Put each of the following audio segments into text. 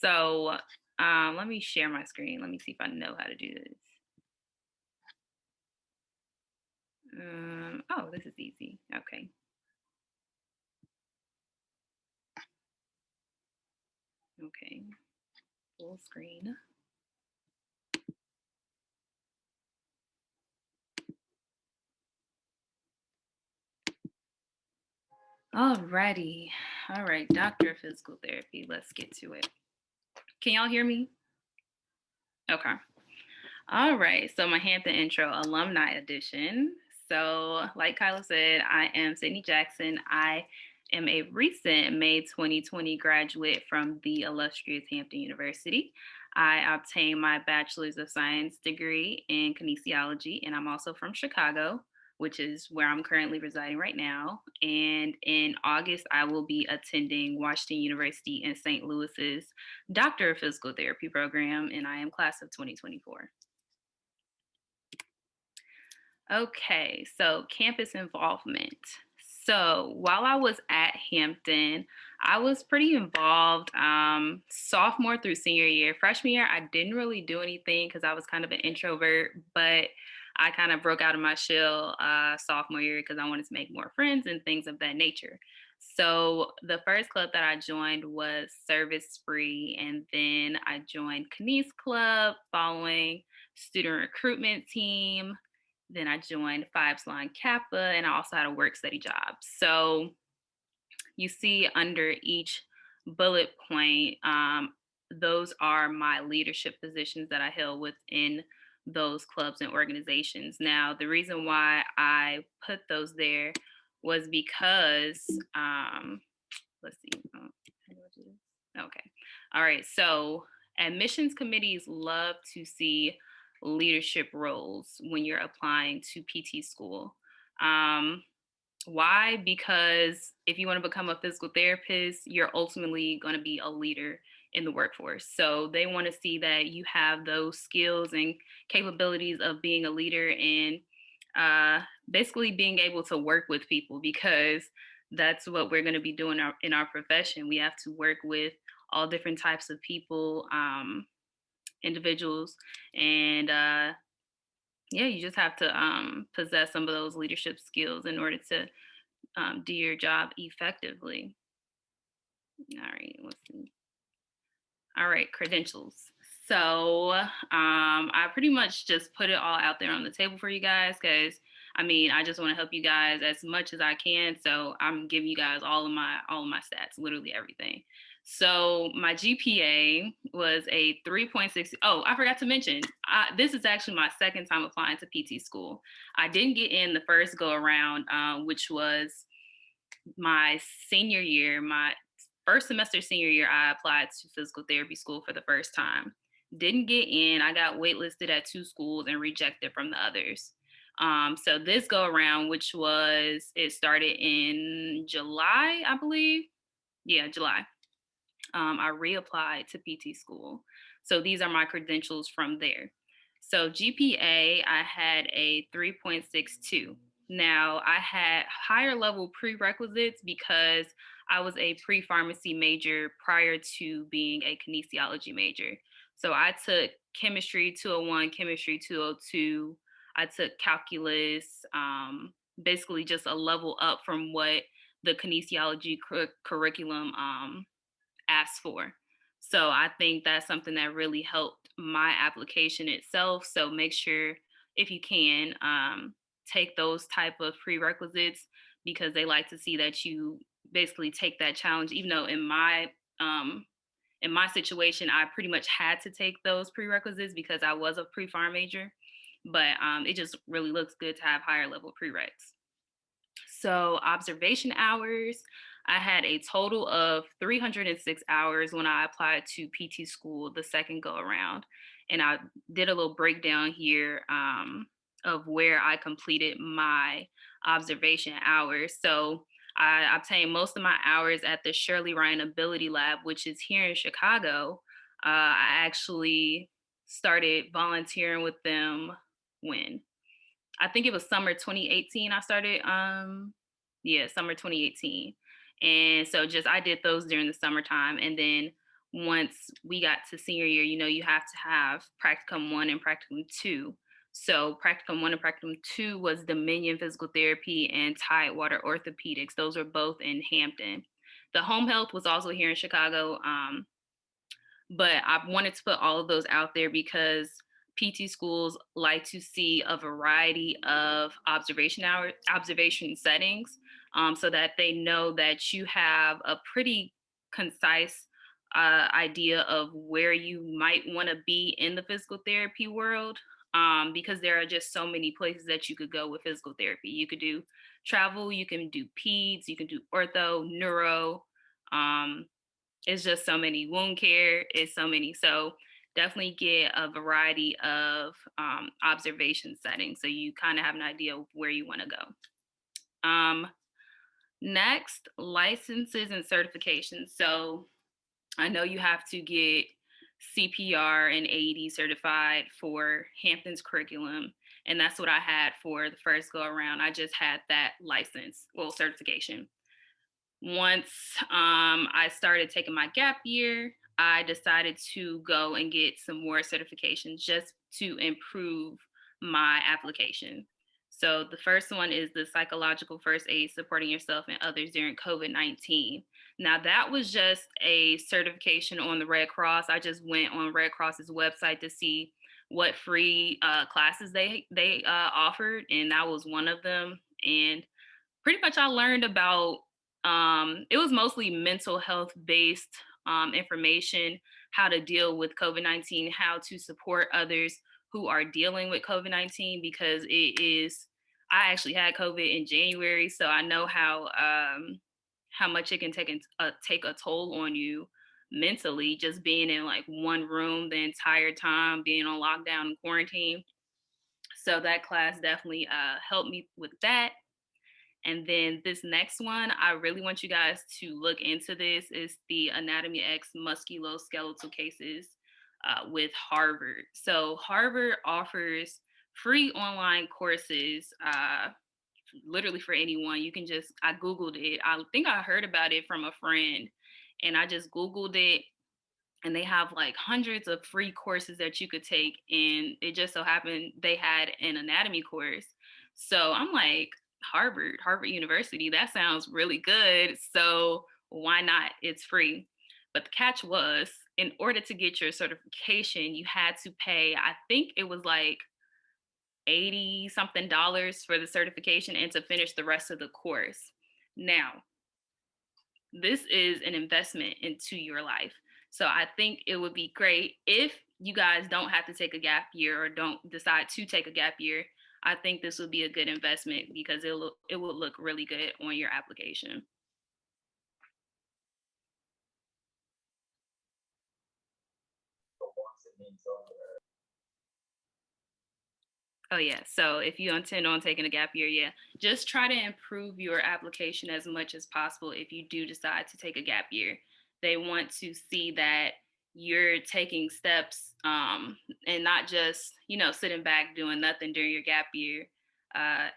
So let me share my screen. Let me see if I know how to do this. Oh, this is easy. Okay. Okay. Full screen. Alrighty. All right. Doctor of Physical Therapy. Let's get to it. Can y'all hear me? Okay. All right. So my Hampton intro, alumni edition. So, like Kyla said, I am Sydney Jackson. I am a recent May 2020 graduate from the illustrious Hampton University. I obtained my Bachelor's of Science degree in Kinesiology, and I'm also from Chicago, which is where I'm currently residing right now. And in August, I will be attending Washington University in St. Louis's Doctor of Physical Therapy program, and I am class of 2024. Okay, so campus involvement. So while I was at Hampton, I was pretty involved sophomore through senior year. Freshman year, I didn't really do anything because I was kind of an introvert, but I kind of broke out of my shell sophomore year because I wanted to make more friends and things of that nature. So the first club that I joined was Service Spree, and then I joined Kinesiology Club following student recruitment team. Then I joined Phi Epsilon Kappa, and I also had a work study job. So you see under each bullet point, those are my leadership positions that I held within those clubs and organizations. Now, the reason why I put those there was because, let's see. Okay. All right. So admissions committees love to see leadership roles when you're applying to PT school. Why? Because if you want to become a physical therapist, you're ultimately going to be a leader in the workforce. So they want to see that you have those skills and capabilities of being a leader and basically being able to work with people, because that's what we're going to be doing in our profession. We have to work with all different types of people, individuals, and yeah, you just have to possess some of those leadership skills in order to do your job effectively. All right, let's see. All right, credentials. So I pretty much just put it all out there on the table for you guys because I just want to help you guys as much as I can. So I'm giving you guys all of my stats, literally everything. So my GPA was a 3.6. Oh, I forgot to mention, this is actually my second time applying to PT school. I didn't get in the first go around, which was my senior year, my first semester senior year. I applied to physical therapy school for the first time. Didn't get in. I got waitlisted at 2 schools and rejected from the others. So this go around, it started in July, I believe. Yeah, July. I reapplied to PT school. So these are my credentials from there. So GPA, I had a 3.62. Now, I had higher level prerequisites because I was a pre-pharmacy major prior to being a kinesiology major. So I took chemistry 201, chemistry 202. I took calculus, basically just a level up from what the kinesiology curriculum asked for. So I think that's something that really helped my application itself. So make sure, if you can, take those type of prerequisites, because they like to see that you basically take that challenge. Even though in my situation, I pretty much had to take those prerequisites because I was a pre-pharm major, but it just really looks good to have higher level prereqs. So observation hours, I had a total of 306 hours when I applied to PT school the second go around. And I did a little breakdown here of where I completed my observation hours. So I obtained most of my hours at the Shirley Ryan Ability Lab, which is here in Chicago. I actually started volunteering with them when? I think it was summer 2018 I started. Summer 2018. And so I did those during the summertime. And then once we got to senior year, you have to have Practicum 1 and Practicum 2. So Practicum 1 and Practicum 2 was Dominion Physical Therapy and Tidewater Orthopedics. Those were both in Hampton. The home health was also here in Chicago, but I wanted to put all of those out there because PT schools like to see a variety of observation settings, so that they know that you have a pretty concise idea of where you might want to be in the physical therapy world. Because there are just so many places that you could go with physical therapy. You could do travel, you can do peds, you can do ortho, neuro. Um, it's just so many. Wound care is so many. So definitely get a variety of observation settings so you kind of have an idea of where you want to go. Next, licenses and certifications. So I know you have to get CPR and AED certified for Hampton's curriculum. And that's what I had for the first go around. I just had that certification. Once I started taking my gap year, I decided to go and get some more certifications just to improve my application. So the first one is the psychological first aid supporting yourself and others during COVID-19. Now that was just a certification on the Red Cross. I just went on Red Cross's website to see what free classes they offered, and that was one of them. And pretty much I learned about it was mostly mental health based information, how to deal with COVID-19, how to support others who are dealing with COVID-19, because I actually had COVID in January, so I know how much it can take a toll on you mentally, just being in like one room the entire time, being on lockdown and quarantine. So that class definitely helped me with that. And then this next one, I really want you guys to look into this, is the Anatomy X musculoskeletal cases with Harvard. So Harvard offers free online courses, literally for anyone. You can I Googled it. I think I heard about it from a friend, and I just Googled it, and they have like hundreds of free courses that you could take. And it just so happened they had an anatomy course. So I'm like, Harvard University, that sounds really good. So why not? It's free. But the catch was, in order to get your certification, you had to pay, I think it was like 80 something dollars for the certification and to finish the rest of the course. Now, this is an investment into your life. So I think it would be great if you guys don't have to take a gap year or don't decide to take a gap year. I think this would be a good investment because it will look really good on your application. Oh yeah. So if you intend on taking a gap year, yeah, just try to improve your application as much as possible if you do decide to take a gap year. They want to see that you're taking steps, and not just, sitting back doing nothing during your gap year. Uh,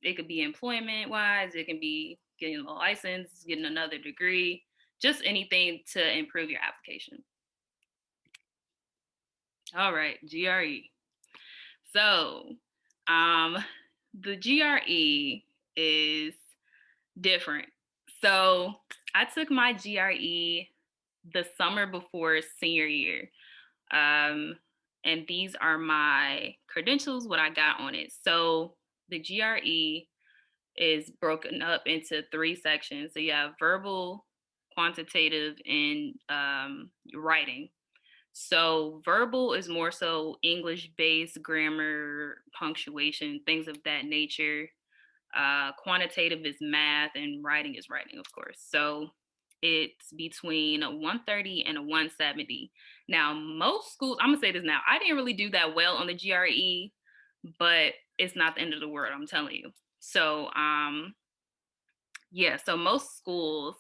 it could be employment wise, it can be getting a license, getting another degree, just anything to improve your application. All right, GRE. So, the GRE is different. So, I took my GRE the summer before senior year. And these are my credentials, what I got on it. So, the GRE is broken up into 3 sections. So, you have verbal, quantitative, and writing. So verbal is more so English-based grammar, punctuation, things of that nature. Quantitative is math, and writing is writing, of course. So it's between a 130 and a 170. Now, most schools, I'm gonna say this now, I didn't really do that well on the GRE, but it's not the end of the world, I'm telling you. So yeah, so most schools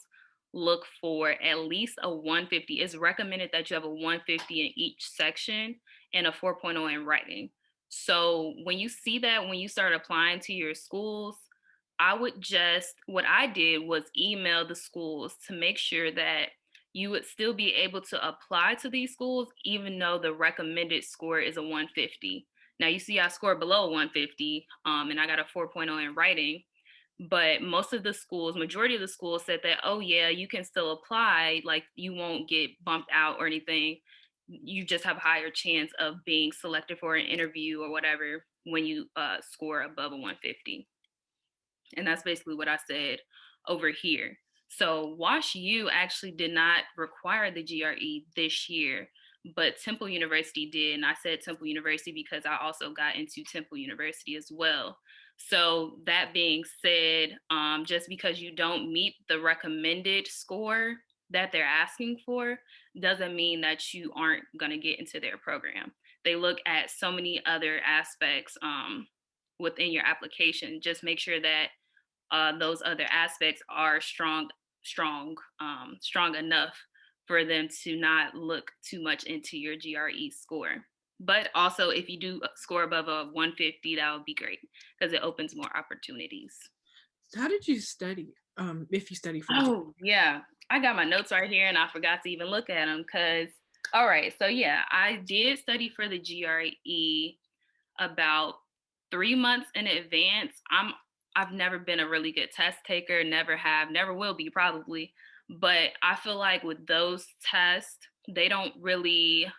look for at least a 150. It's recommended that you have a 150 in each section and a 4.0 in writing. So when you see that, when you start applying to your schools, what I did was email the schools to make sure that you would still be able to apply to these schools, even though the recommended score is a 150. Now, you see, I scored below a 150, and I got a 4.0 in writing. But most of the schools, majority of the schools said that, oh, yeah, you can still apply. Like, you won't get bumped out or anything. You just have a higher chance of being selected for an interview or whatever when you score above a 150. And that's basically what I said over here. So Wash U actually did not require the GRE this year, but Temple University did. And I said Temple University because I also got into Temple University as well. So that being said, just because you don't meet the recommended score that they're asking for doesn't mean that you aren't going to get into their program. They look at so many other aspects within your application. Just make sure that those other aspects are strong enough for them to not look too much into your GRE score. But also, if you do score above a 150, that would be great because it opens more opportunities. How did you study? If you study for the Oh, yeah. I got my notes right here and I forgot to even look at them because, all right. So, yeah, I did study for the GRE about 3 months in advance. I've never been a really good test taker, never have, never will be probably. But I feel like with those tests, they don't really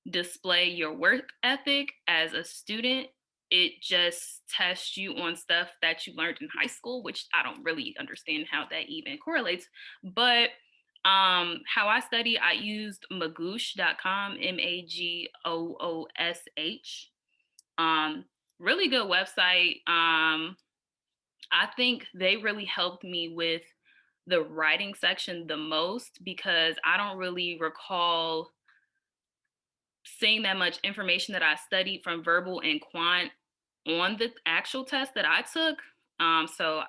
display your work ethic as a student. It just tests you on stuff that you learned in high school, which I don't really understand how that even correlates. But how I study, I used magoosh.com, Magoosh. Really good website. I think they really helped me with the writing section the most because I don't really recall seeing that much information that I studied from verbal and quant on the actual test that I took. So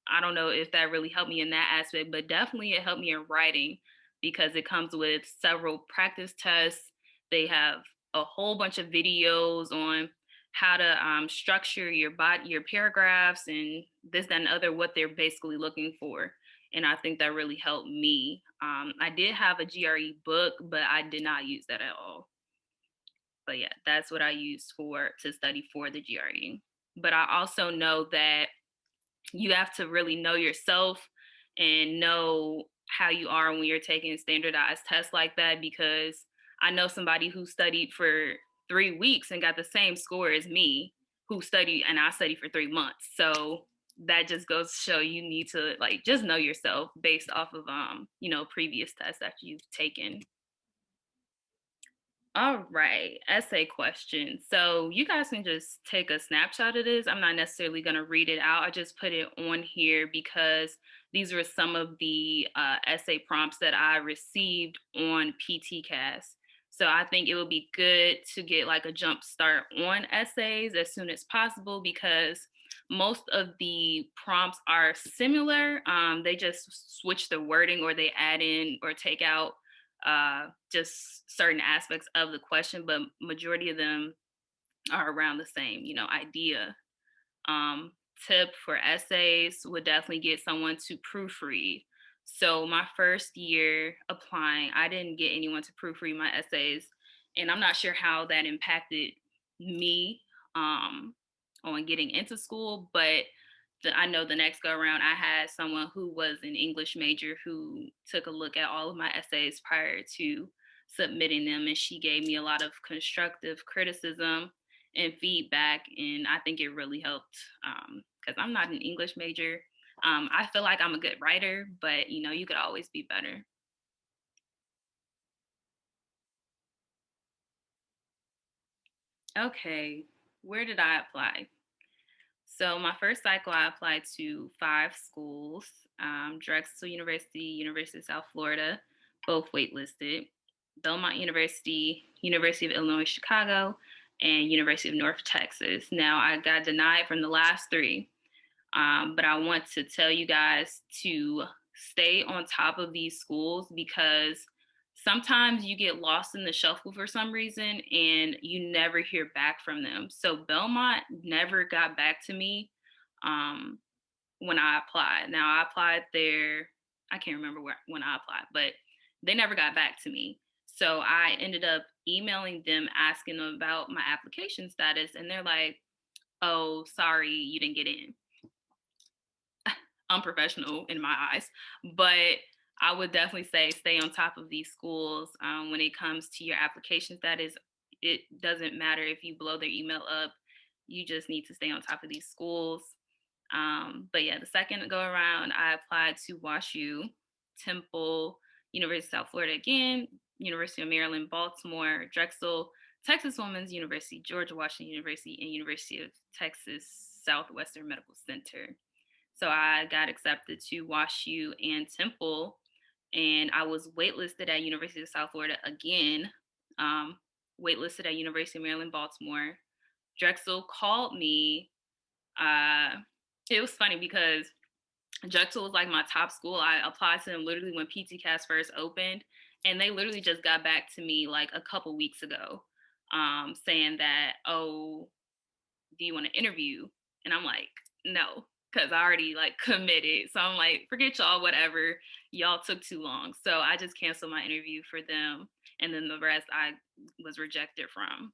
I don't know if that really helped me in that aspect, but definitely it helped me in writing because it comes with several practice tests. They have a whole bunch of videos on how to structure your paragraphs, and this, that, and other, what they're basically looking for. And I think that really helped me. I did have a GRE book, but I did not use that at all. But yeah, that's what I used for to study for the GRE. But I also know that you have to really know yourself and know how you are when you're taking standardized tests like that, because I know somebody who studied for 3 weeks and got the same score as me, who studied, and I studied for 3 months. So that just goes to show you need to like just know yourself based off of previous tests that you've taken. All right, essay question. So you guys can just take a snapshot of this. I'm not necessarily going to read it out. I just put it on here because these were some of the essay prompts that I received on PTCast. So I think it would be good to get like a jump start on essays as soon as possible because most of the prompts are similar. They just switch the wording or they add in or take out just certain aspects of the question, but majority of them are around the same, idea. Um, Tip for essays would definitely get someone to proofread. So my first year applying, I didn't get anyone to proofread my essays, and I'm not sure how that impacted me on getting into school, but I know the next go around, I had someone who was an English major who took a look at all of my essays prior to submitting them, and she gave me a lot of constructive criticism and feedback, and I think it really helped because I'm not an English major. I feel like I'm a good writer, but you could always be better. Okay, where did I apply? So my first cycle, I applied to 5 schools: Drexel University, University of South Florida, both waitlisted; Belmont University, University of Illinois Chicago, and University of North Texas. Now I got denied from the last 3. But I want to tell you guys to stay on top of these schools because sometimes you get lost in the shuffle for some reason and you never hear back from them. So Belmont never got back to me um, when I applied. Now I applied there I can't remember when I applied, but they never got back to me. So I ended up emailing them asking them about my application status, and they're like, "Oh, sorry, you didn't get in." Unprofessional in my eyes, but I would definitely say stay on top of these schools when it comes to your application status. It doesn't matter if you blow their email up. You just need to stay on top of these schools. But yeah, the second go around, I applied to WashU, Temple, University of South Florida again, University of Maryland, Baltimore, Drexel, Texas Women's University, George Washington University, and University of Texas Southwestern Medical Center. So I got accepted to WashU and Temple, and I was waitlisted at University of South Florida again, um, waitlisted at University of Maryland, Baltimore. Drexel called me. Uh, it was funny because Drexel was like my top school. I applied to them literally when PTCast first opened, and they literally just got back to me like a couple weeks ago, saying that, "Oh, do you want to interview?" And I'm like, "No," because I already like committed. So I'm like, "Forget y'all, whatever. Y'all took too long." So I just canceled my interview for them, and then the rest I was rejected from.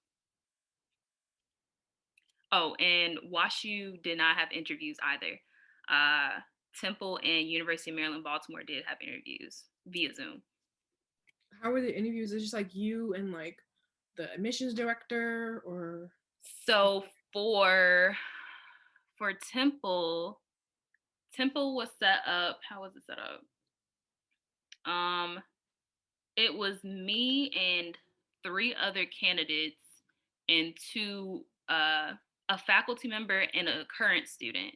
Oh, and WashU did not have interviews either. Uh, Temple and University of Maryland, Baltimore did have interviews via Zoom. How were the interviews? Is it just like you and like the admissions director, or So for Temple, Temple was set up. How was it set up? Um, it was me and three other candidates and two a faculty member and a current student.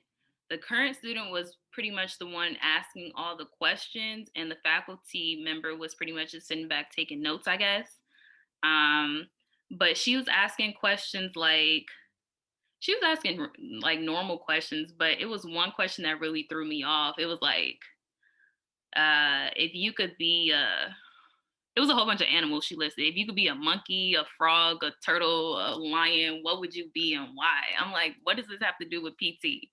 The current student was pretty much the one asking all the questions, and the faculty member was pretty much just sitting back taking notes, I guess. Um, but she was asking questions like she was asking like normal questions, but it was one question that really threw me off. It was like, if you could be it was a whole bunch of animals she listed. If you could be a monkey, a frog, a turtle, a lion, what would you be and why? I'm like, what does this have to do with PT?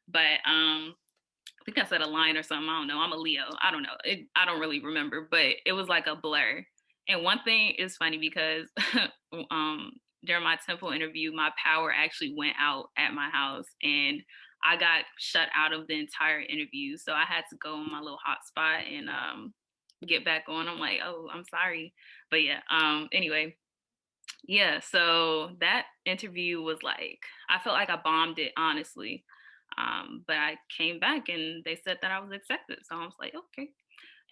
But I think I said a lion or something. I don't know. I'm a Leo. I don't know. I don't really remember, but it was like a blur. And one thing is funny because um, during my Temple interview, my power actually went out at my house, and I got shut out of the entire interview. So I had to go on my little hotspot and get back on. I'm like, oh, I'm sorry. But yeah, anyway, yeah, so that interview was like, I felt like I bombed it, honestly. But I came back and they said that I was accepted. So I was like, okay.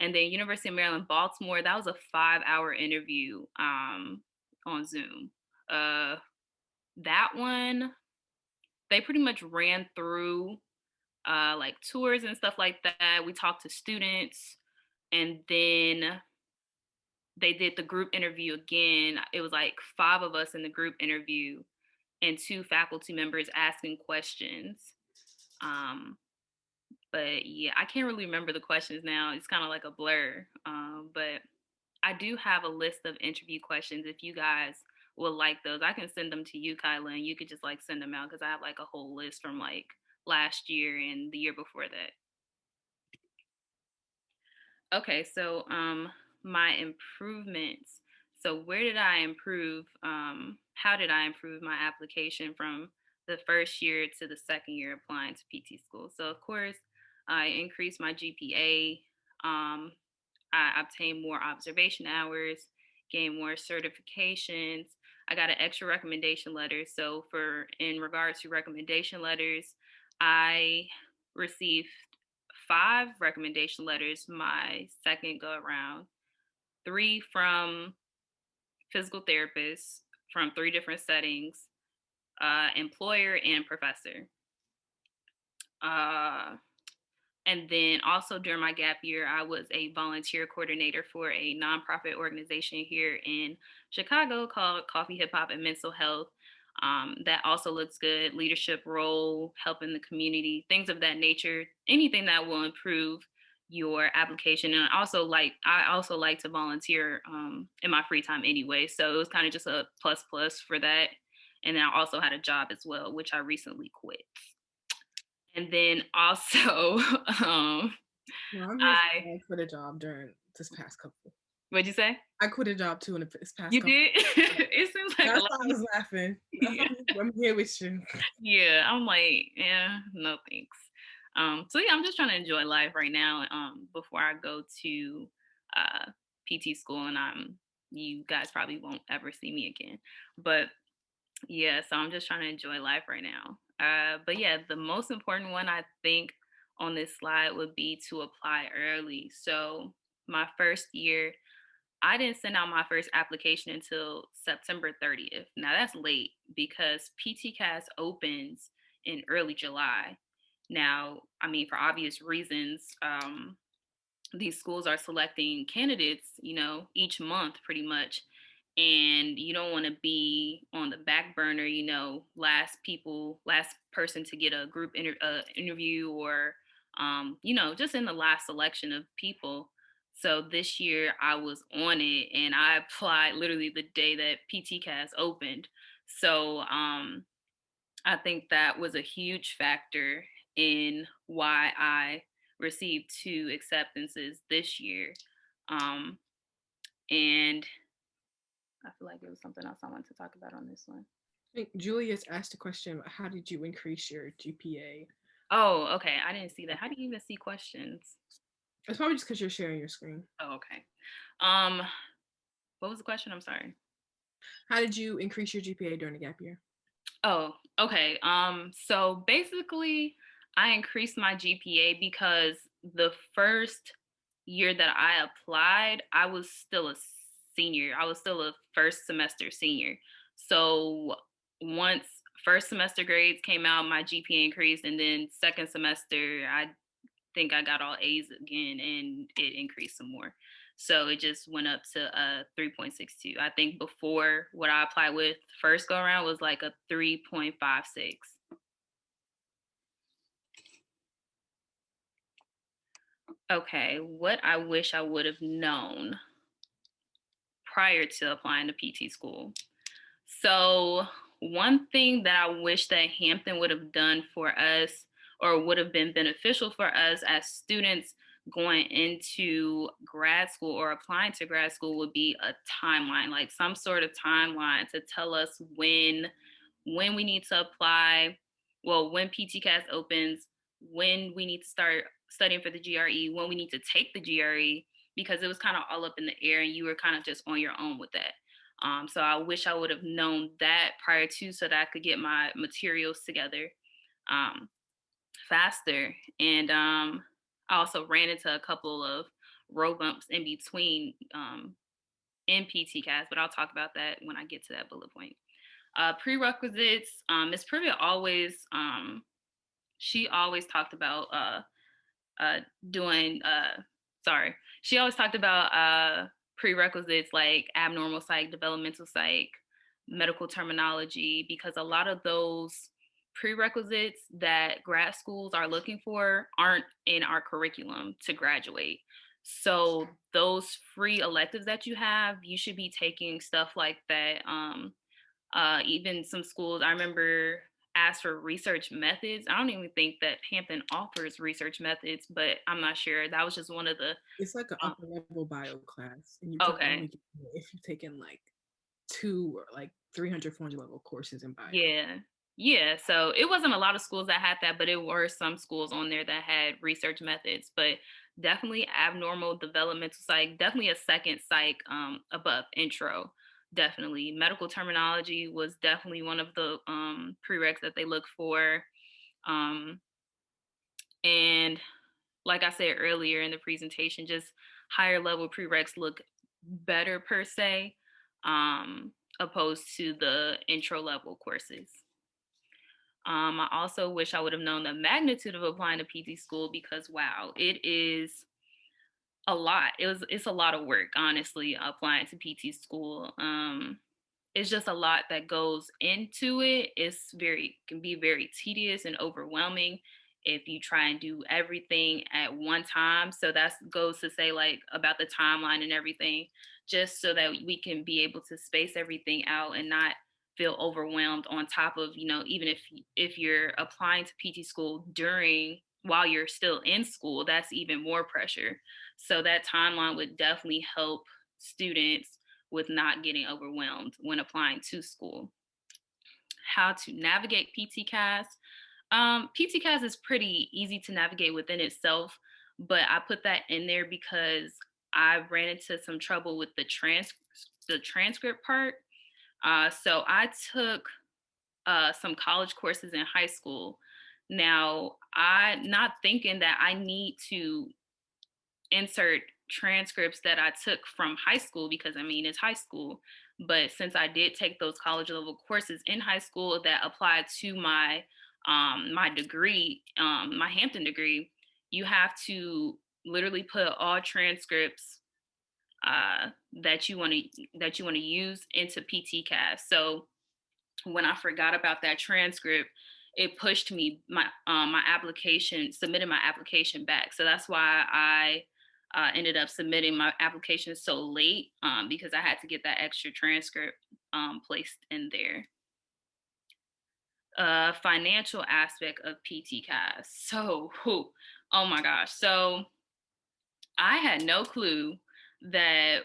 And then University of Maryland, Baltimore, that was a 5 hour interview on Zoom. Uh, that one, they pretty much ran through like tours and stuff like that. We talked to students, and then they did the group interview again. It was like five of us in the group interview and two faculty members asking questions. Um, but yeah, I can't really remember the questions now. It's kind of like a blur. But I do have a list of interview questions. If you guys would like those, I can send them to you, Kyla, and you could just like send them out because I have like a whole list from like last year and the year before that. Okay, so my improvements. So where did I improve? How did I improve my application from the first year to the second year applying to PT school? So of course, I increased my GPA. I obtained more observation hours, gained more certifications. I got an extra recommendation letter. So for in regards to recommendation letters, I received five recommendation letters my second go around, three from physical therapists from three different settings, employer and professor. Uh, and then also during my gap year, I was a volunteer coordinator for a nonprofit organization here in Chicago called Coffee, Hip Hop, and Mental Health. That also looks good. Leadership role, helping the community, things of that nature. Anything that will improve your application. And I also like to volunteer in my free time anyway. So it was kind of just a plus plus for that. And then I also had a job as well, which I recently quit. And then also, um, No, I'm here I for I quit a job during this past couple. What'd you say? I quit a job too in this past You couple. did? It seems like a That's lot why I of was laughing. That's why yeah. I'm here with you. Yeah, I'm like, yeah, no thanks. So yeah, I'm just trying to enjoy life right now. Before I go to PT school, and you guys probably won't ever see me again. But yeah, so I'm just trying to enjoy life right now. But yeah, the most important one I think on this slide would be to apply early. So my first year, I didn't send out my first application until September 30th. Now that's late because PTCAS opens in early July. Now, I mean, for obvious reasons, these schools are selecting candidates, each month pretty much. And you don't want to be on the back burner, last person to get a group interview or, just in the last selection of people. So this year I was on it and I applied literally the day that PTCAS opened. So I think that was a huge factor in why I received 2 acceptances this year. Um, and I feel like there was something else I wanted to talk about on this one. I think Julius asked a question about how did you increase your GPA? Oh, okay. I didn't see that. How do you even see questions? It's probably just because you're sharing your screen. Oh, okay. Um, what was the question? I'm sorry. How did you increase your GPA during the gap year? Oh, okay. So basically, I increased my GPA because the first year that I applied, I was still a senior. I was still a first semester senior. So once first semester grades came out, my GPA increased, and then second semester, I think I got all A's again, and it increased some more. So it just went up to a 3.62. I think before what I applied with first go around was like a 3.56. Okay, what I wish I would have known prior to applying to PT school. So, one thing that I wish that Hampton would have done for us or would have been beneficial for us as students going into grad school or applying to grad school would be a timeline, like some sort of timeline to tell us when we need to apply, well, when PTCAS opens, when we need to start studying for the GRE, when we need to take the GRE, because it was kind of all up in the air and you were kind of just on your own with that. So I wish I would have known that prior to so that I could get my materials together um, faster. And I also ran into a couple of road bumps in between in PTCAS, but I'll talk about that when I get to that bullet point. Prerequisites, Miss Privet always, she always talked about doing, sorry, she always talked about prerequisites like abnormal psych, developmental psych, medical terminology, because a lot of those prerequisites that grad schools are looking for aren't in our curriculum to graduate. So those free electives that you have, you should be taking stuff like that. Even some schools, I remember asked for research methods. I don't even think that Hampton offers research methods, but I'm not sure. That was just one of the. It's like an Um, upper level bio class, and you can okay. only get it if you've taken like 300, 400 level courses in bio. Yeah. Yeah. So it wasn't a lot of schools that had that, but it were some schools on there that had research methods. But definitely abnormal developmental psych, definitely a second psych above intro. Definitely. Medical terminology was definitely one of the prereqs that they look for. Um, and like I said earlier in the presentation, just higher level prereqs look better per se, opposed to the intro level courses. I also wish I would have known the magnitude of applying to PT school because wow, it is a lot. It's a lot of work, honestly, applying to PT school. It's just a lot that goes into it. Can be very tedious and overwhelming if you try and do everything at one time. So that goes to say like about the timeline and everything, just so that we can be able to space everything out and not feel overwhelmed on top of, even if you're applying to PT school during while you're still in school, that's even more pressure. So that timeline would definitely help students with not getting overwhelmed when applying to school. How to navigate PTCAS. PTCAS is pretty easy to navigate within itself, but I put that in there because I ran into some trouble with the transcript part. So I took some college courses in high school. Now, I not thinking that I need to insert transcripts that I took from high school because I mean it's high school. But since I did take those college level courses in high school that applied to my degree, my Hampton degree, you have to literally put all transcripts uh, that you want to use into PTCAS. So when I forgot about that transcript, it pushed me my application, submitted my application back. So that's why I ended up submitting my application so late because I had to get that extra transcript placed in there. Financial aspect of PTCAS. So, oh my gosh. So I had no clue that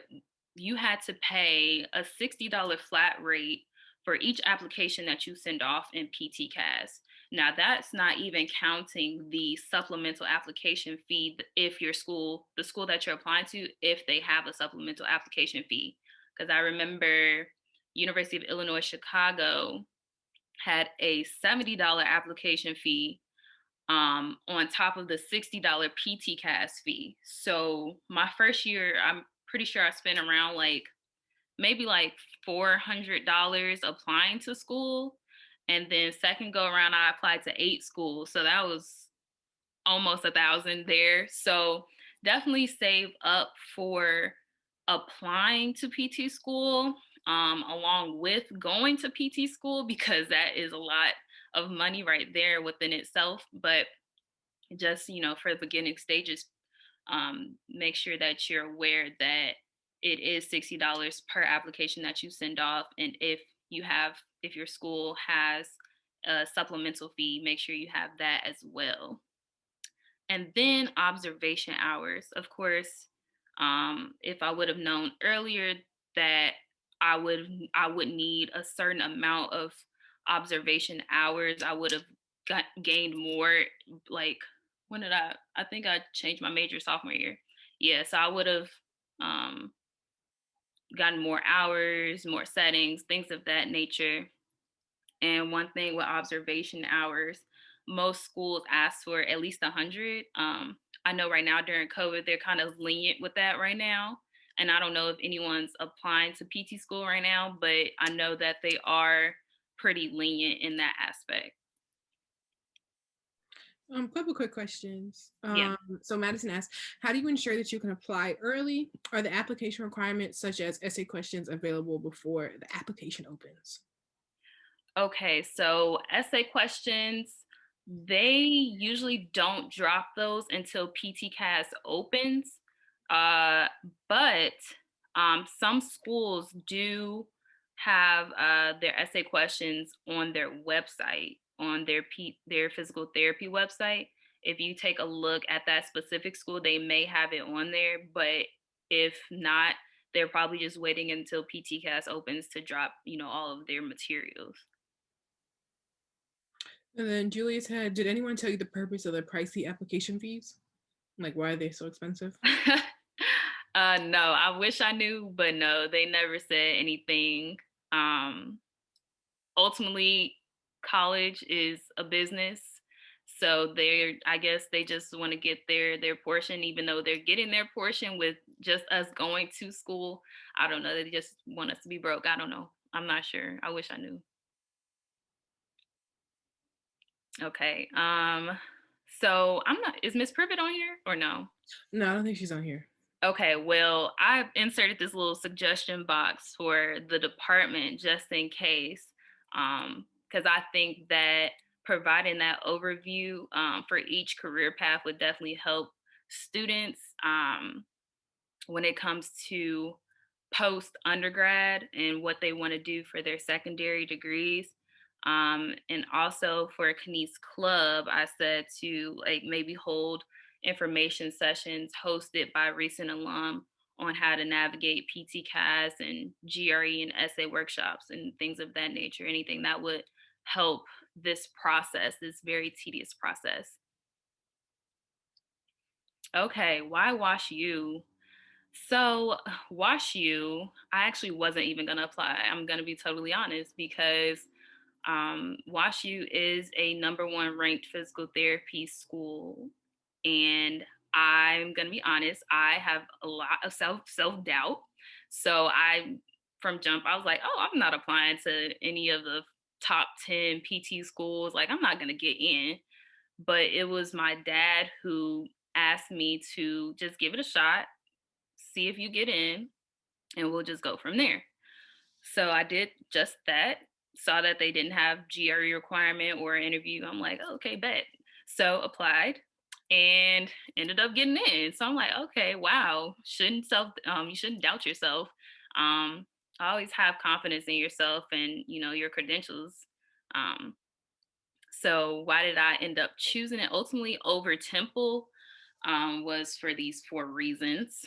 you had to pay a $60 flat rate for each application that you send off in PTCAS. Now, that's not even counting the supplemental application fee if the school that you're applying to, if they have a supplemental application fee. Because I remember University of Illinois Chicago had a $70 application fee on top of the $60 PTCAS fee. So my first year, I'm pretty sure I spent around maybe like $400 applying to school. And then second go around, I applied to 8 schools. So that was almost 1,000 there. So definitely save up for applying to PT school along with going to PT school because that is a lot of money right there within itself. But just for the beginning stages, make sure that you're aware that it is $60 per application that you send off, and if your school has a supplemental fee, make sure you have that as well. And then observation hours, of course. If I would have known earlier that I would need a certain amount of observation hours, I would have gained more. Like, when did I think I changed my major sophomore year. Yeah, so I would have um, gotten more hours, more settings, things of that nature. And one thing with observation hours, most schools ask for at least 100. I know right now during COVID, they're kind of lenient with that right now. And I don't know if anyone's applying to PT school right now, but I know that they are pretty lenient in that aspect. Couple quick questions. Yeah. So Madison asked, how do you ensure that you can apply early? Are the application requirements such as essay questions available before the application opens? Okay, so essay questions, they usually don't drop those until PTCAS opens. Uh, but some schools do have their essay questions on their website, on their physical therapy website. If you take a look at that specific school, they may have it on there, but if not, they're probably just waiting until PTCAS opens to drop, all of their materials. And then Julius had, did anyone tell you the purpose of the pricey application fees? Like, why are they so expensive? No, I wish I knew, but no, they never said anything. Um, Ultimately, college is a business, so I guess they just want to get their portion, even though they're getting their portion with just us going to school. I don't know. They just want us to be broke. I don't know. I'm not sure. I wish I knew. Okay. So I'm not. Is Miss Privet on here or no? No, I don't think she's on here. Okay, well, I inserted this little suggestion box for the department just in case, because I think that providing that overview for each career path would definitely help students when it comes to post undergrad and what they want to do for their secondary degrees. And also for Kinesiology Club, I said to like maybe hold information sessions hosted by recent alum on how to navigate PTCAS and GRE and essay workshops and things of that nature. Anything that would help this process, this very tedious process. Okay, why Wash U? So, Wash U, I actually wasn't even going to apply. I'm going to be totally honest because WashU is a number one ranked physical therapy school, and I'm gonna be honest, I have a lot of self doubt. So from jump, I was like, oh, I'm not applying to any of the top 10 PT schools. Like, I'm not gonna get in. But it was my dad who asked me to just give it a shot, see if you get in, and we'll just go from there. So I did just that, saw that they didn't have GRE requirement or interview. I'm like, oh, okay, bet. So applied and ended up getting in. So I'm like, okay, wow. You shouldn't doubt yourself. Always have confidence in yourself and, your credentials. Um, so why did I end up choosing it ultimately over Temple? Was for these four reasons.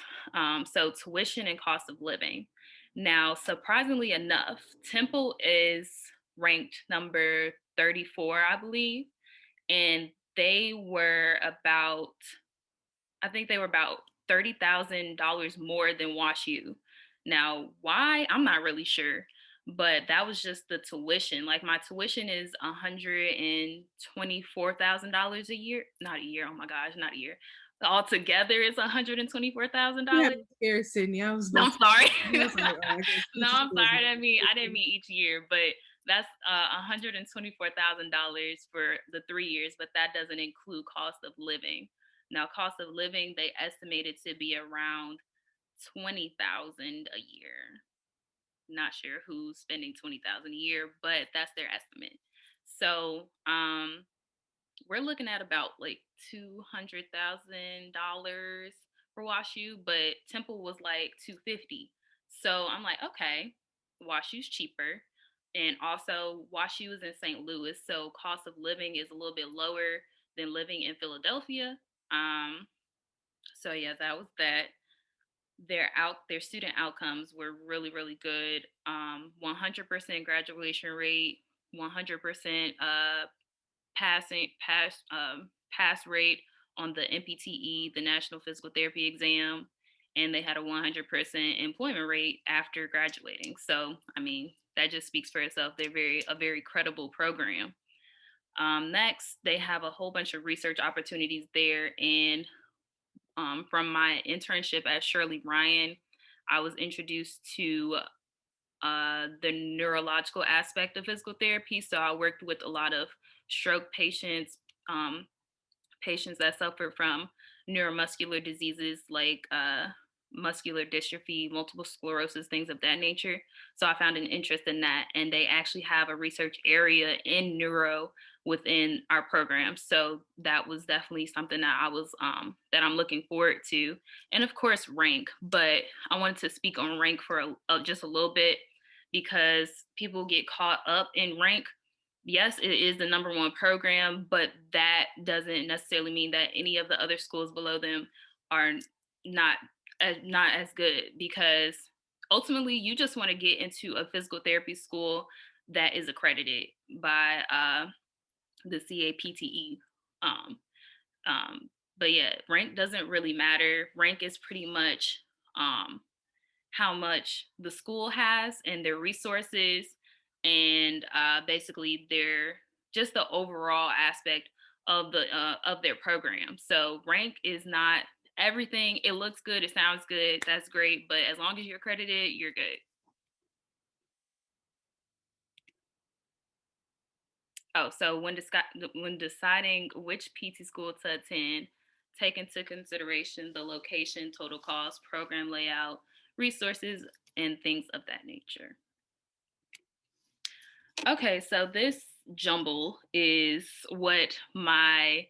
So tuition and cost of living. Now, surprisingly enough, Temple is ranked number 34, I believe, and they were about, I think they were about $30,000 more than Wash U. Now, why? I'm not really sure, but that was just the tuition. Like my tuition is $124,000 a year. Not a year. Oh my gosh, not a year. Altogether, it's You $124,000. have scared Sydney. I was I'm about to, sorry. I was like, oh, I guess No, PT I'm school is sorry. not I didn't mean each year, but that's $124,000 for the 3 years, but that doesn't include cost of living. Now, cost of living they estimated to be around 20,000 a year. Not sure who's spending 20,000 a year, but that's their estimate. So, we're looking at about like $200,000 for WashU, but Temple was like 250. So I'm like, okay, WashU's cheaper. And also WashU is in St. Louis, so cost of living is a little bit lower than living in Philadelphia. So yeah, that was that. Their student outcomes were really, really good. 100% graduation rate, 100% pass rate on the NPTE, the National Physical Therapy Exam, and they had a 100% employment rate after graduating. So, I mean, that just speaks for itself. They're a very credible program. Next, they have a whole bunch of research opportunities there, and from my internship at Shirley Ryan, I was introduced to the neurological aspect of physical therapy. So I worked with a lot of stroke patients, patients that suffer from neuromuscular diseases like muscular dystrophy, multiple sclerosis, things of that nature. So I found an interest in that. And they actually have a research area in neuro within our program. So that was definitely something that that I'm looking forward to. And of course, rank. But I wanted to speak on rank for just a little bit because people get caught up in rank. Yes, it is the number one program, but that doesn't necessarily mean that any of the other schools below them are not not as good, because ultimately you just want to get into a physical therapy school that is accredited by the CAPTE. Um, but yeah, rank doesn't really matter. Rank is pretty much how much the school has and their resources, and basically their just the overall aspect of their program. So rank is not everything. It looks good, it sounds good, that's great, but as long as you're accredited, you're good. Oh, so when deciding which PT school to attend, take into consideration the location, total cost, program layout, resources, and things of that nature. Okay, so this jumble is what my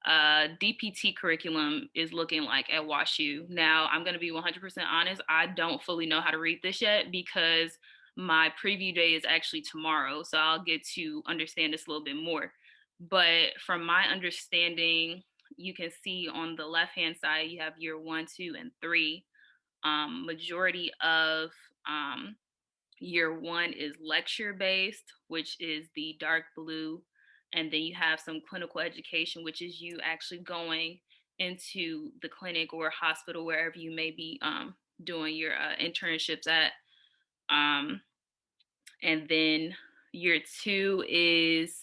DPT curriculum is looking like at WashU. Now, I'm going to be 100% honest. I don't fully know how to read this yet because my preview day is actually tomorrow, so I'll get to understand this a little bit more. But from my understanding, you can see on the left hand side, you have year 1, 2, and 3. Majority of um, year 1 is lecture based, which is the dark blue. And then you have some clinical education, which is you actually going into the clinic or hospital, wherever you may be doing your internships at. Um, and then year 2 is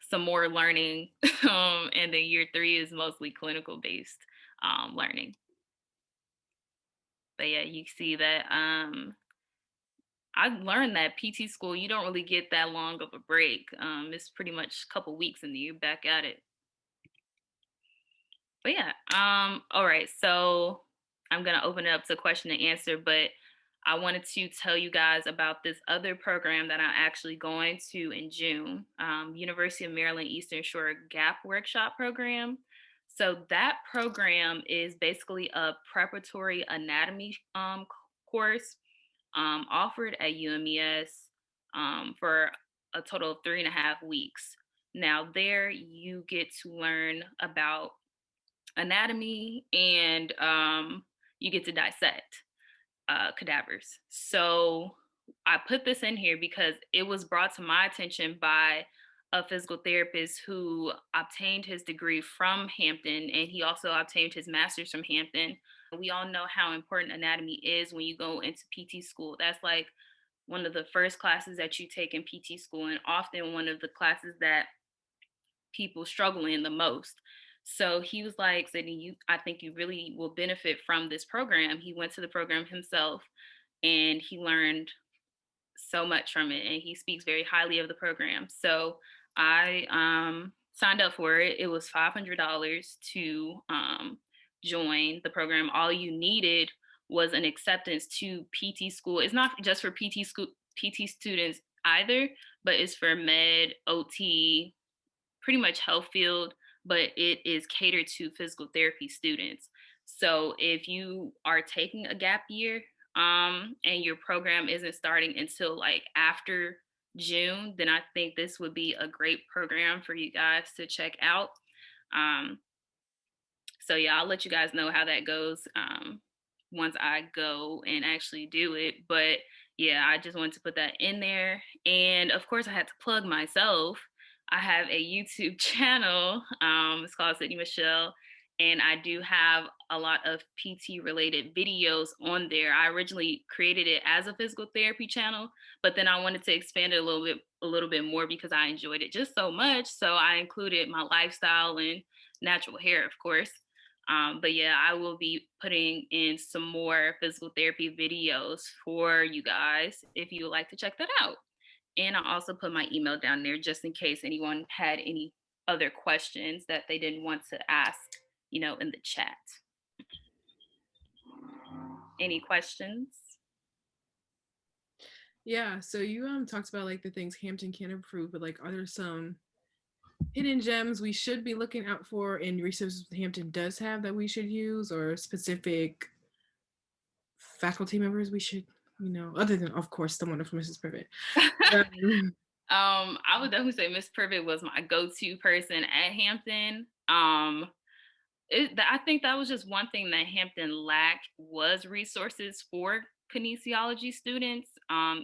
some more learning. And then year 3 is mostly clinical based learning. But yeah, you see that I learned that PT school, you don't really get that long of a break. It's pretty much a couple weeks and then you're back at it. But yeah, all right. So I'm gonna open it up to question and answer, but I wanted to tell you guys about this other program that I'm actually going to in June, University of Maryland Eastern Shore Gap Workshop Program. So that program is basically a preparatory anatomy course offered at UMES for a total of 3.5 weeks. Now, there you get to learn about anatomy and you get to dissect cadavers. So I put this in here because it was brought to my attention by a physical therapist who obtained his degree from Hampton and he also obtained his master's from Hampton. We all know how important anatomy is when you go into PT school. That's like one of the first classes that you take in PT school and often one of the classes that people struggle in the most. So he was like, Sydney, I think you really will benefit from this program. He went to the program himself and he learned so much from it and he speaks very highly of the program. So I signed up for it. It was $500 to join the program. All you needed was an acceptance to PT school. It's not just for PT students either, but it's for med, OT, pretty much health field, but it is catered to physical therapy students. So if you are taking a gap year and your program isn't starting until like after June, then I think this would be a great program for you guys to check out. Um, so yeah, I'll let you guys know how that goes once I go and actually do it. But yeah, I just wanted to put that in there. And of course, I had to plug myself. I have a YouTube channel. It's called Sydney Michelle. And I do have a lot of PT related videos on there. I originally created it as a physical therapy channel, but then I wanted to expand it a little bit more because I enjoyed it just so much. So I included my lifestyle and natural hair, of course. But yeah, I will be putting in some more physical therapy videos for you guys if you would like to check that out. And I'll also put my email down there just in case anyone had any other questions that they didn't want to ask, in the chat. Any questions? Yeah, so you talked about like the things Hampton can improve, but like are there some hidden gems we should be looking out for in resources Hampton does have that we should use, or specific faculty members we should, other than of course the wonderful Mrs. Privet. I would definitely say Miss Privet was my go-to person at Hampton. I think that was just one thing that Hampton lacked was resources for kinesiology students.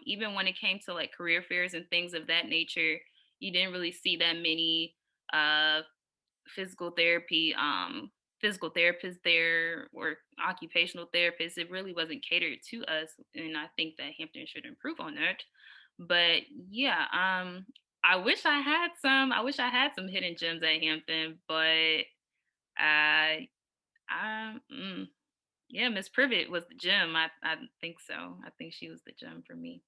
Even when it came to like career fairs and things of that nature, you didn't really see that many physical therapy physical therapists there or occupational therapists. It really wasn't catered to us, and I think that Hampton should improve on that. But yeah, I wish I had some. I wish I had some hidden gems at Hampton, but I, I, yeah, Miss Privet was the gem. I think so. I think she was the gem for me.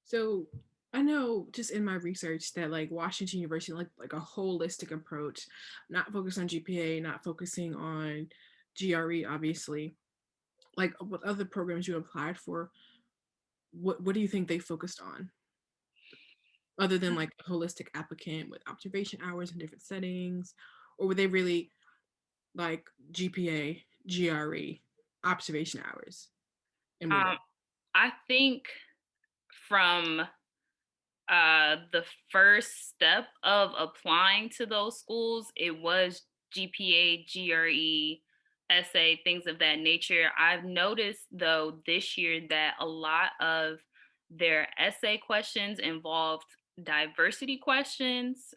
So I know just in my research that like Washington University like a holistic approach, not focused on GPA, not focusing on GRE, obviously. Like what other programs you applied for, what do you think they focused on? Other than like a holistic applicant with observation hours in different settings? Or were they really like GPA, GRE, observation hours, and we're Um, done. I think from the first step of applying to those schools, it was GPA, GRE, essay, things of that nature. I've noticed though this year that a lot of their essay questions involved diversity questions,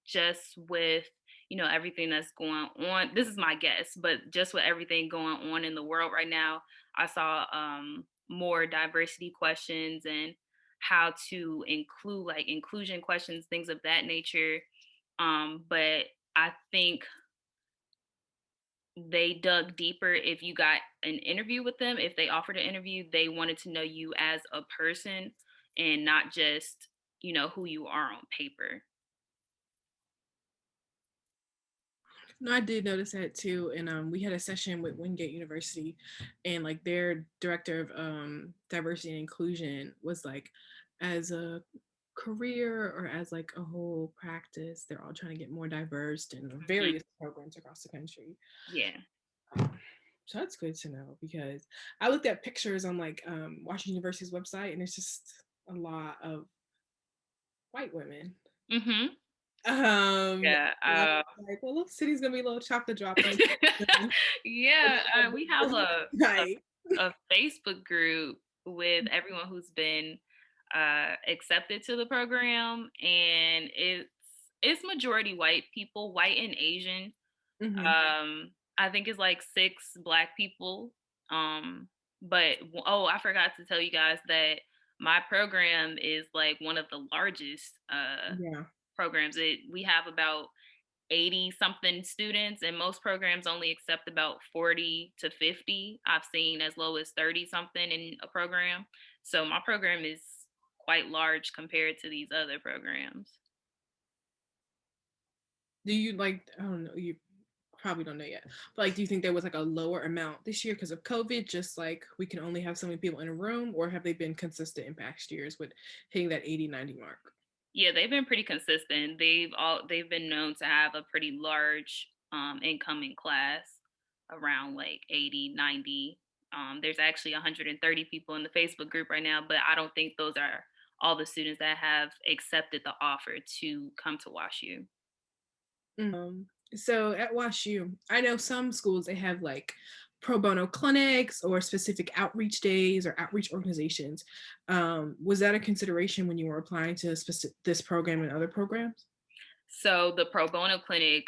just with everything that's going on. This is my guess, but just with everything going on in the world right now, I saw more diversity questions and how to include like inclusion questions, things of that nature. But I think they dug deeper if you got an interview with them. If they offered an interview, they wanted to know you as a person and not just, who you are on paper. No, I did notice that too, and we had a session with Wingate University, and like their director of diversity and inclusion was like, as a career or as like a whole practice, they're all trying to get more diverse in Mhm. various programs across the country. Yeah. So that's good to know because I looked at pictures on like Washington University's website, and it's just a lot of white women. Hmm. And Yeah. I was like, well, look, city's gonna be a little chocolate drop in. Yeah. We have a Right. a Facebook group with everyone who's been accepted to the program, and it's majority white people, white and Asian. Hmm. I think it's like 6 Black people. But oh, I forgot to tell you guys that my program is like one of the largest Yeah. programs. We have about 80 something students, and most programs only accept about 40 to 50. I've seen as low as 30 something in a program. So my program is quite large compared to these other programs. Do you like? I don't know. You probably don't know yet. But like, do you think there was like a lower amount this year because of COVID? Just like we can only have so many people in a room, or have they been consistent in past years with hitting that 80-90 mark? Yeah, they've been pretty consistent. They've been known to have a pretty large incoming class, around like 80, 90. There's actually 130 people in the Facebook group right now, but I don't think those are all the students that have accepted the offer to come to WashU. So at WashU, I know some schools they have like pro bono clinics or specific outreach days or outreach organizations. Was that a consideration when you were applying to this program and other programs? So the pro bono clinic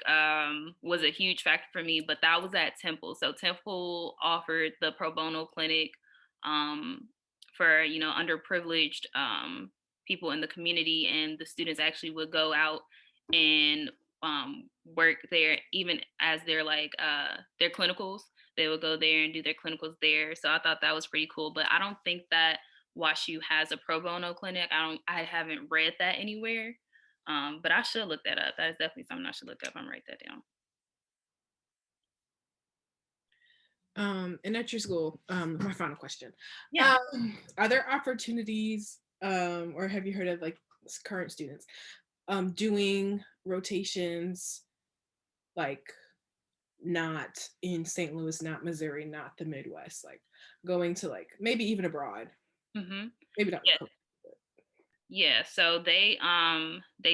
was a huge factor for me, but that was at Temple. So Temple offered the pro bono clinic um, for underprivileged people in the community, and the students actually would go out and work there, even as their clinicals. They would go there and do their clinicals there. So I thought that was pretty cool. But I don't think that WashU has a pro bono clinic. I haven't read that anywhere. But I should look that up. That is definitely something I should look up. I'm write that down. And at your school, my final question. Yeah. Are there opportunities, or have you heard of like current students doing rotations like not in St. Louis, not Missouri, not the Midwest, like going to like maybe even abroad, Hmm. maybe not. Yeah. Yeah. So they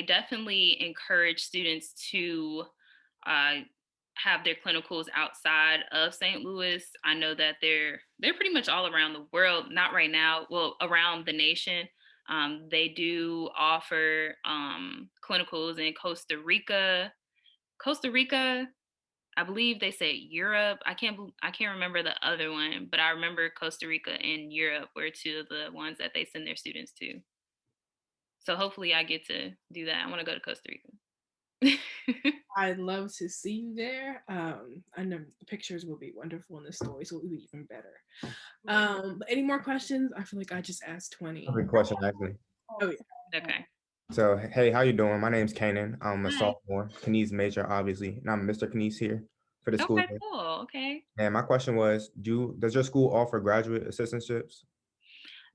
definitely encourage students to uh have their clinicals outside of St. Louis. I know that they're pretty much all around the world. Not right now. Well, around the nation. They do offer clinicals in Costa Rica. Costa Rica, I believe they said Europe. I can't remember the other one, but I remember Costa Rica and Europe were two of the ones that they send their students to. So hopefully I get to do that. I want to go to Costa Rica. I'd love to see you there. I know the pictures will be wonderful and the stories will be even better. But any more questions? I feel like I just asked 20. Every question actually. Oh yeah. Okay. So, hey, how you doing? My name's Kanan. I'm a Hi. sophomore, Kinesiology major, obviously, and I'm Mr. Kinesiology here for the school Okay, year. cool. Okay. And my question was, does your school offer graduate assistantships?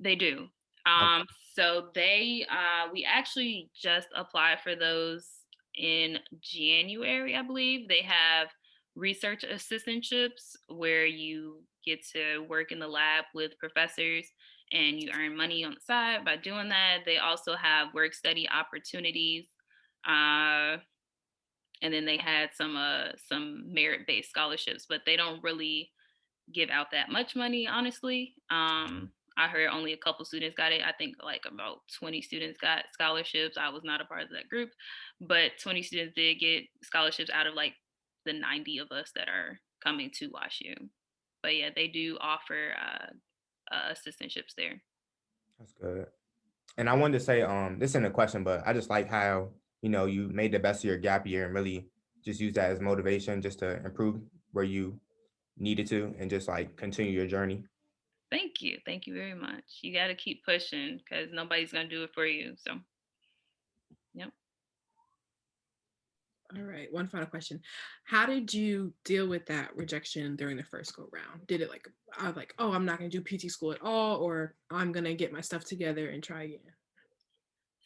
They do. Okay. So we actually just applied for those in January, I believe. They have research assistantships where you get to work in the lab with professors and you earn money on the side by doing that. They also have work study opportunities. Uh, and then they had some merit-based scholarships, but they don't really give out that much money, honestly. I heard only a couple students got it. I think like about 20 students got scholarships. I was not a part of that group, but 20 students did get scholarships out of like the 90 of us that are coming to WashU. But yeah, they do offer assistantships there. That's good. And I wanted to say, this isn't a question, but I just like how, you made the best of your gap year and really just use that as motivation just to improve where you needed to and just like continue your journey. Thank you. Thank you very much. You got to keep pushing because nobody's going to do it for you. So, yep. All right, one final question. How did you deal with that rejection during the first go round? Did it I was like, oh, I'm not going to do PT school at all, or I'm going to get my stuff together and try again?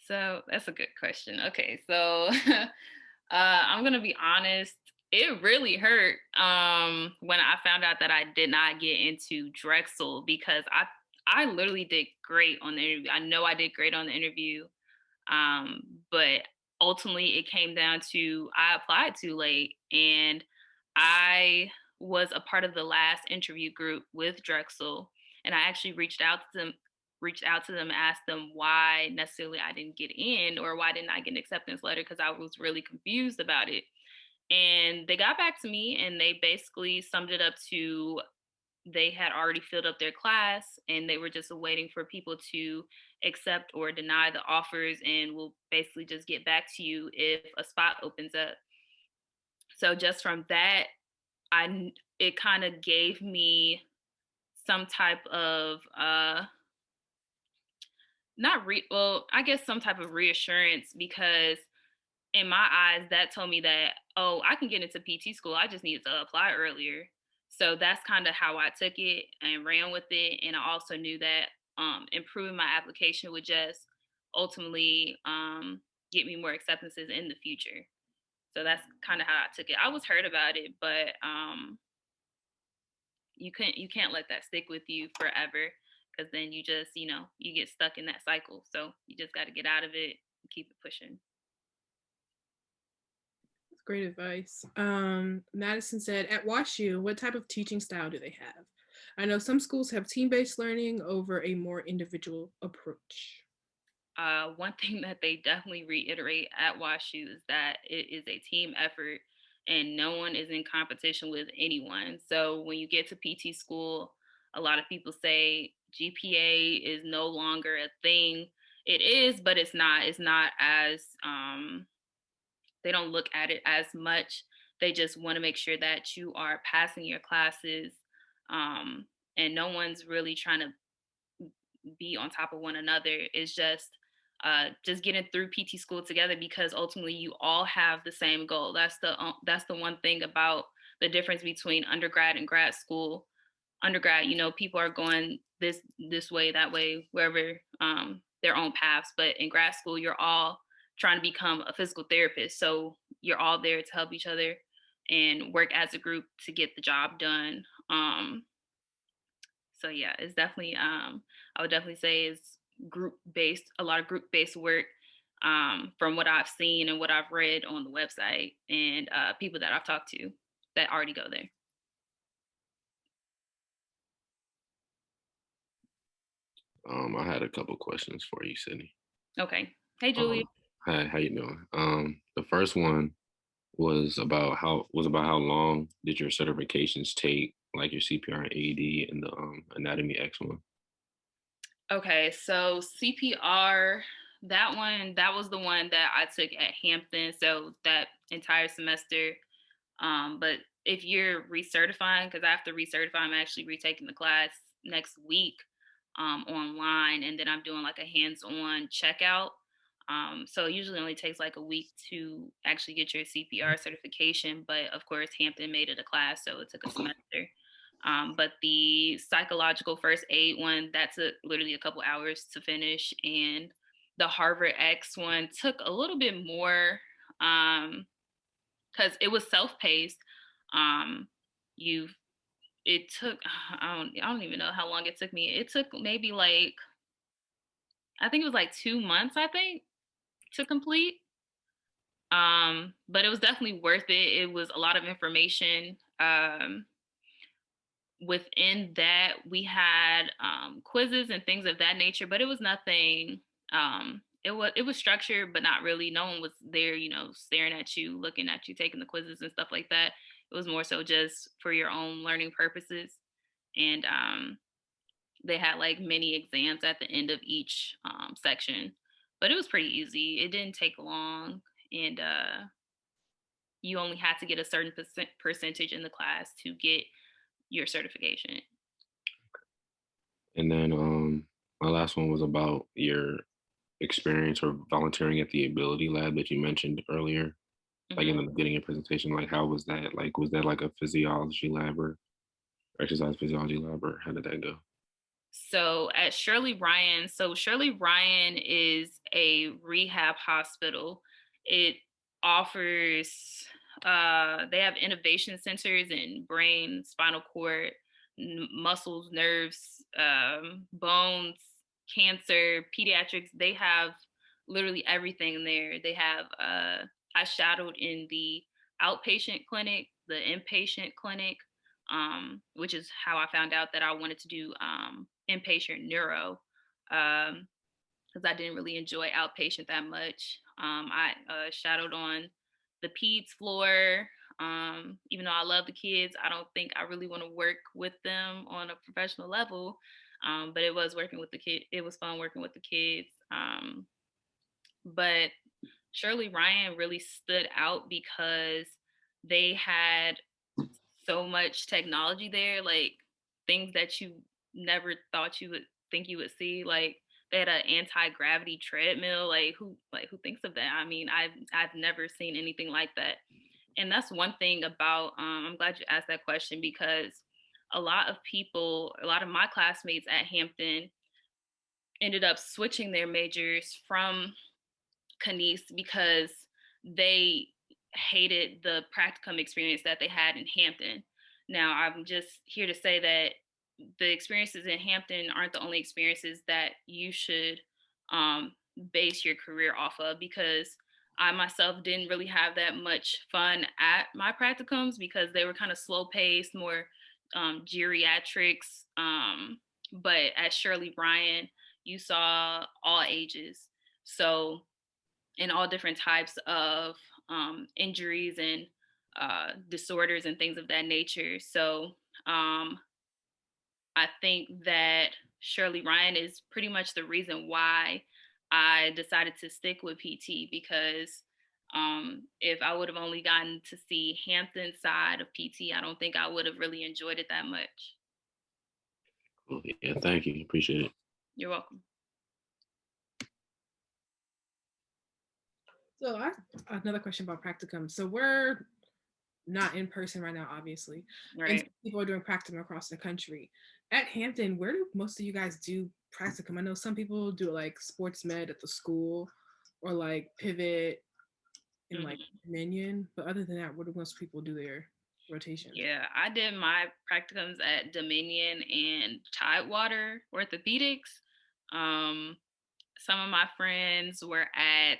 So that's a good question. Okay, so I'm gonna be honest. It really hurt when I found out that I did not get into Drexel because I literally did great on the interview. I know I did great on the interview, but ultimately it came down to I applied too late, and I was a part of the last interview group with Drexel, and I actually reached out to them and asked them why necessarily I didn't get in or why didn't I get an acceptance letter because I was really confused about it. And they got back to me and they basically summed it up to they had already filled up their class and they were just waiting for people to accept or deny the offers and will basically just get back to you if a spot opens up. So just from that, it kind of gave me some type of I guess some type of reassurance because in my eyes, that told me that, oh, I can get into PT school. I just needed to apply earlier. So that's kind of how I took it and ran with it. And I also knew that improving my application would just ultimately get me more acceptances in the future. So that's kind of how I took it. I was hurt about it, but you can't let that stick with you forever because then you just you get stuck in that cycle. So you just got to get out of it and keep it pushing. That's great advice. Madison said, at WashU, what type of teaching style do they have? I know some schools have team-based learning over a more individual approach. One thing that they definitely reiterate at WashU is that it is a team effort and no one is in competition with anyone. So when you get to PT school, a lot of people say GPA is no longer a thing. It is, but it's not. It's not as they don't look at it as much. They just want to make sure that you are passing your classes, and no one's really trying to be on top of one another. It's just getting through PT school together because ultimately you all have the same goal. That's the one thing about the difference between undergrad and grad school. Undergrad, people are going this way, that way, wherever their own paths. But in grad school, you're all trying to become a physical therapist. So you're all there to help each other and work as a group to get the job done. So yeah, it's definitely I would definitely say it's group based, a lot of group based work from what I've seen and what I've read on the website and people that I've talked to that already go there. I had a couple questions for you, Sydney. Okay. Hey, Julia. Hi, how you doing? The first one was about how long did your certifications take, like your CPR and AED and the Anatomy X one? Okay, so CPR, that was the one that I took at Hampton. So that entire semester. But if you're recertifying, because after recertify, I'm actually retaking the class next week online, and then I'm doing like a hands-on checkout. So it usually only takes like a week to actually get your CPR certification. But of course, Hampton made it a class, so it took a semester. But the psychological first aid one, that took literally a couple hours to finish. And the Harvard X one took a little bit more because it was self-paced. You it took I don't even know how long it took me. It took maybe like I think it was like 2 months, I think, to complete. But it was definitely worth it. It was a lot of information. Within that, we had quizzes and things of that nature, but it was nothing. It was structured, but not really. No one was there, staring at you, looking at you, taking the quizzes and stuff like that. It was more so just for your own learning purposes. And they had like mini exams at the end of each section, but it was pretty easy. It didn't take long, and you only had to get a certain percentage in the class to get your certification. And then my last one was about your experience or volunteering at the Ability Lab that you mentioned earlier, like in the beginning of presentation. Like, how was that? Like, was that like a physiology lab or exercise physiology lab, or how did that go? So at Shirley Ryan is a rehab hospital. It offers, they have innovation centers in brain, spinal cord, muscles, nerves, bones, cancer, pediatrics. They have literally everything there. They have, I shadowed in the outpatient clinic, the inpatient clinic, which is how I found out that I wanted to do inpatient neuro, because I didn't really enjoy outpatient that much. I shadowed on the peds floor. Even though I love the kids, I don't think I really want to work with them on a professional level. But it was working with the kid. It was fun working with the kids. But Shirley Ryan really stood out because they had so much technology there, like things that you never thought you would think you would see. Like they had an anti-gravity treadmill. Like who thinks of that? I mean, I've never seen anything like that. And that's one thing about I'm glad you asked that question, because a lot of my classmates at Hampton ended up switching their majors from Kines because they hated the practicum experience that they had in Hampton. Now, I'm just here to say that the experiences in Hampton aren't the only experiences that you should base your career off of, because I myself didn't really have that much fun at my practicums because they were kind of slow paced, more geriatrics. But at Shirley Ryan, you saw all ages. So, and all different types of injuries and disorders and things of that nature. So I think that Shirley Ryan is pretty much the reason why I decided to stick with PT, because if I would have only gotten to see Hampton's side of PT, I don't think I would have really enjoyed it that much. Cool. Yeah, thank you. Appreciate it. You're welcome. So another question about practicum. So we're not in person right now, obviously. Right. And people are doing practicum across the country. At Hampton, where do most of you guys do practicum? I know some people do like sports med at the school or like pivot in like Dominion, but other than that, what do most people do their rotations? Yeah, I did my practicums at Dominion and Tidewater Orthopedics. Some of my friends were at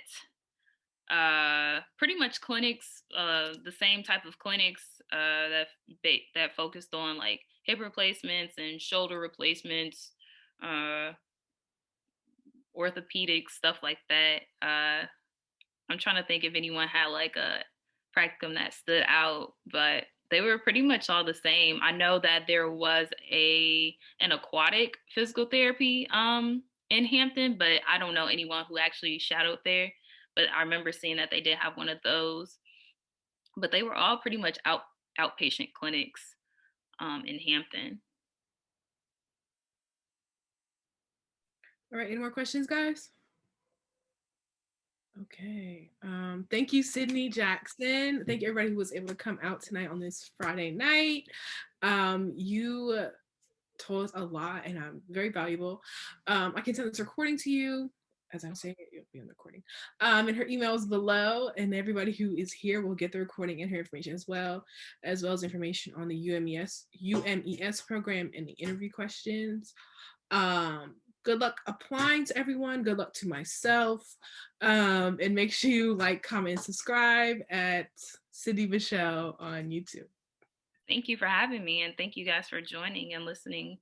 pretty much clinics, the same type of clinics that focused on like hip replacements and shoulder replacements, orthopedic stuff like that. I'm trying to think if anyone had like a practicum that stood out, but they were pretty much all the same. I know that there was an aquatic physical therapy in Hampton, but I don't know anyone who actually shadowed there. But I remember seeing that they did have one of those. But they were all pretty much outpatient clinics in Hampton. All right, any more questions, guys? Okay. Thank you, Sydney Jackson. Thank you, everybody who was able to come out tonight on this Friday night. You told us a lot, and very valuable. I can send this recording to you as I'm saying it, you'll be on the recording. And her email is below, and everybody who is here will get the recording and her information as well as information on the UMES program and the interview questions. Good luck applying to everyone. Good luck to myself. And make sure you like, comment, and subscribe at Cindy Michelle on YouTube. Thank you for having me, and thank you guys for joining and listening.